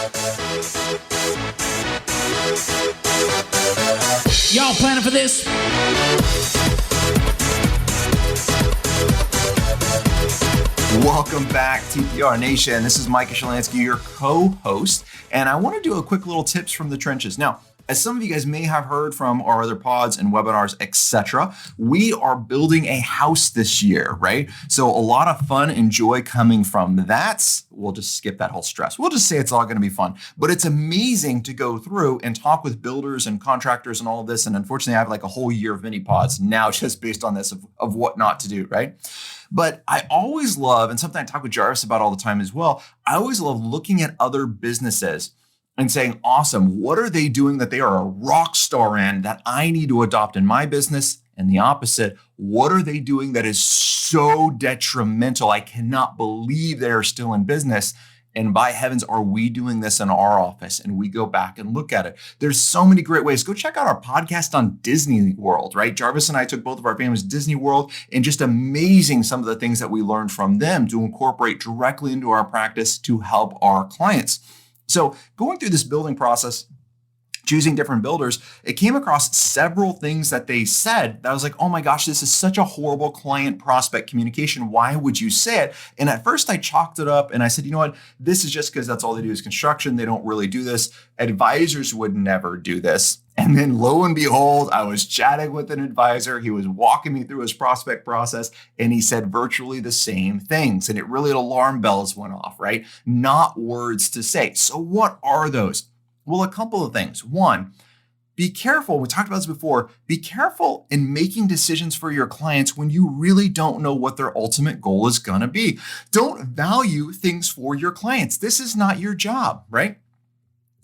Y'all planning for this? Welcome back, TPR Nation. This is Micah Shalansky, your co-host, and I want to do a quick little tips from the trenches. Now, as some of you guys may have heard from our other pods and webinars, etc., we are building a house this year, right? So a lot of fun and joy coming from that. We'll just skip that whole stress. We'll just say it's all going to be fun. But it's amazing to go through and talk with builders and contractors and all of this. And unfortunately, I have like a whole year of mini pods now just based on this of what not to do, right? But I always love, and something I talk with Jarvis about all the time as well, I always love looking at other businesses and saying, awesome, what are they doing that they are a rock star in that I need to adopt in my business? And the opposite, what are they doing that is so detrimental? I cannot believe they are still in business. And by heavens, are we doing this in our office? And we go back and look at it. There's so many great ways. Go check out our podcast on Disney World, right? Jarvis and I took both of our families to Disney World, and just amazing some of the things that we learned from them to incorporate directly into our practice to help our clients. So going through this building process, choosing different builders, it came across several things that they said that I was like, oh my gosh, this is such a horrible client prospect communication. Why would you say it? And at first I chalked it up and I said, you know what, this is just because that's all they do is construction. They don't really do this. Advisors would never do this. And then lo and behold, I was chatting with an advisor. He was walking me through his prospect process and he said virtually the same things. And it really, alarm bells went off, right? Not words to say. So what are those? Well, a couple of things. One, be careful. We talked about this before. Be careful in making decisions for your clients when you really don't know what their ultimate goal is going to be. Don't value things for your clients. This is not your job, right?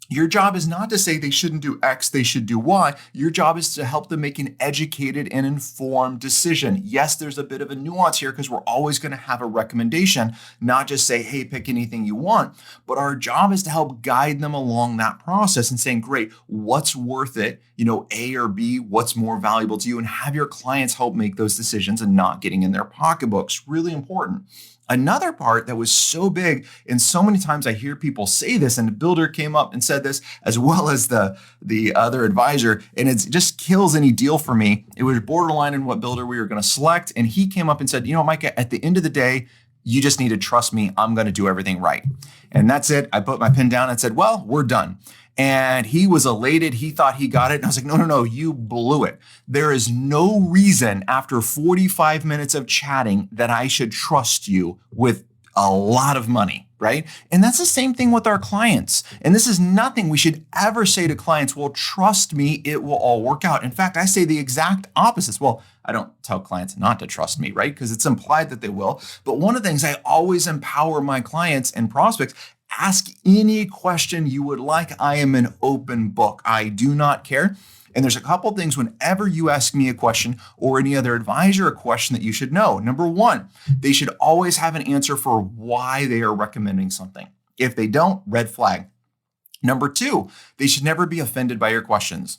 Your job is not to say they shouldn't do X, they should do Y. Your job is to help them make an educated and informed decision. Yes, there's a bit of a nuance here because we're always going to have a recommendation, not just say, hey, pick anything you want. But our job is to help guide them along that process and saying, great, what's worth it? A or B, what's more valuable to you? And have your clients help make those decisions and not getting in their pocketbooks. Really important. Another part that was so big, and so many times I hear people say this, and the builder came up and said this, as well as the other advisor, and it just kills any deal for me. It was borderline in what builder we were going to select, and he came up and said, Micah, at the end of the day, you just need to trust me. I'm going to do everything right. And that's it. I put my pen down and said, well, we're done. And he was elated. He thought he got it. And I was like, no, you blew it. There is no reason after 45 minutes of chatting that I should trust you with a lot of money, right? And that's the same thing with our clients. And this is nothing we should ever say to clients, well, trust me, it will all work out. In fact, I say the exact opposite. Well, I don't tell clients not to trust me, right? Because it's implied that they will. But one of the things I always empower my clients and prospects, ask any question you would like. I am an open book. I do not care. And there's a couple things whenever you ask me a question or any other advisor a question that you should know. Number one, they should always have an answer for why they are recommending something. If they don't, red flag. Number two, they should never be offended by your questions.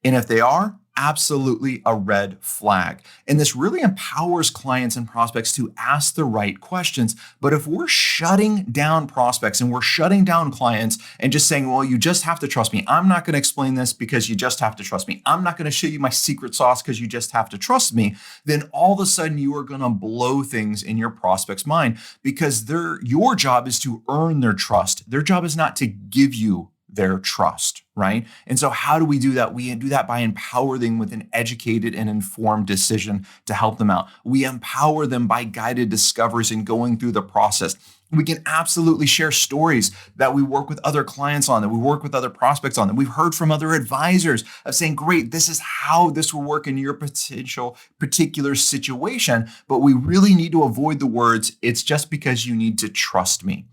And if they are, absolutely a red flag. And this really empowers clients and prospects to ask the right questions. But if we're shutting down prospects and we're shutting down clients and just saying, well, you just have to trust me. I'm not going to explain this because you just have to trust me. I'm not going to show you my secret sauce because you just have to trust me. Then all of a sudden you are going to blow things in your prospect's mind because your job is to earn their trust. Their job is not to give you their trust, right? And so how do we do that? We do that by empowering them with an educated and informed decision to help them out. We empower them by guided discoveries and going through the process. We can absolutely share stories that we work with other clients on, that we work with other prospects on, that we've heard from other advisors of saying, great, this is how this will work in your particular situation. But we really need to avoid the words, it's just because you need to trust me.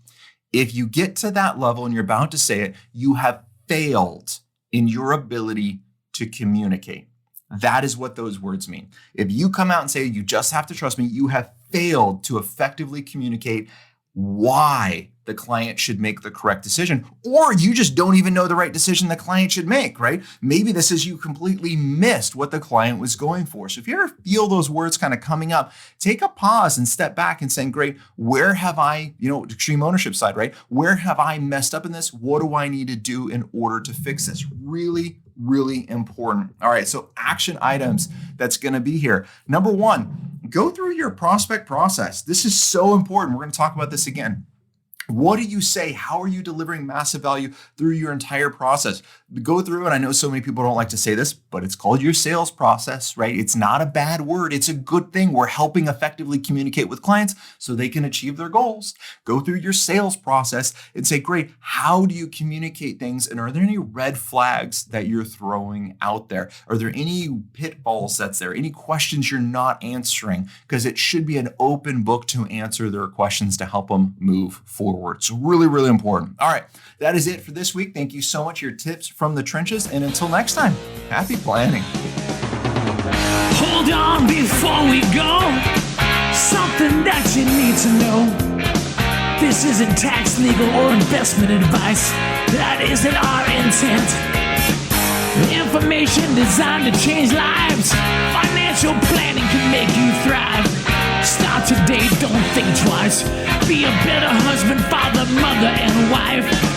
If you get to that level and you're about to say it, you have failed in your ability to communicate. That is what those words mean. If you come out and say, you just have to trust me, you have failed to effectively communicate why the client should make the correct decision, or you just don't even know the right decision the client should make, right? Maybe this is you completely missed what the client was going for. So if you ever feel those words kind of coming up, take a pause and step back and saying, great, where have I, extreme ownership side, right? Where have I messed up in this? What do I need to do in order to fix this? Really, really important. All right, so action items that's going to be here. Number one, go through your prospect process. This is so important. We're going to talk about this again. What do you say? How are you delivering massive value through your entire process? Go through, and I know so many people don't like to say this, but it's called your sales process, right? It's not a bad word. It's a good thing. We're helping effectively communicate with clients so they can achieve their goals. Go through your sales process and say, great, how do you communicate things? And are there any red flags that you're throwing out there? Are there any pitfalls that's there? Any questions you're not answering? Because it should be an open book to answer their questions to help them move forward. So really, really important. All right, that is it for this week. Thank you so much for your tips from the trenches. And until next time, happy planning. Hold on before we go. Something that you need to know. This isn't tax, legal, or investment advice. That isn't our intent. Information designed to change lives. Financial planning can make you thrive. Start today, don't think twice. Be a better husband, father, mother, and wife.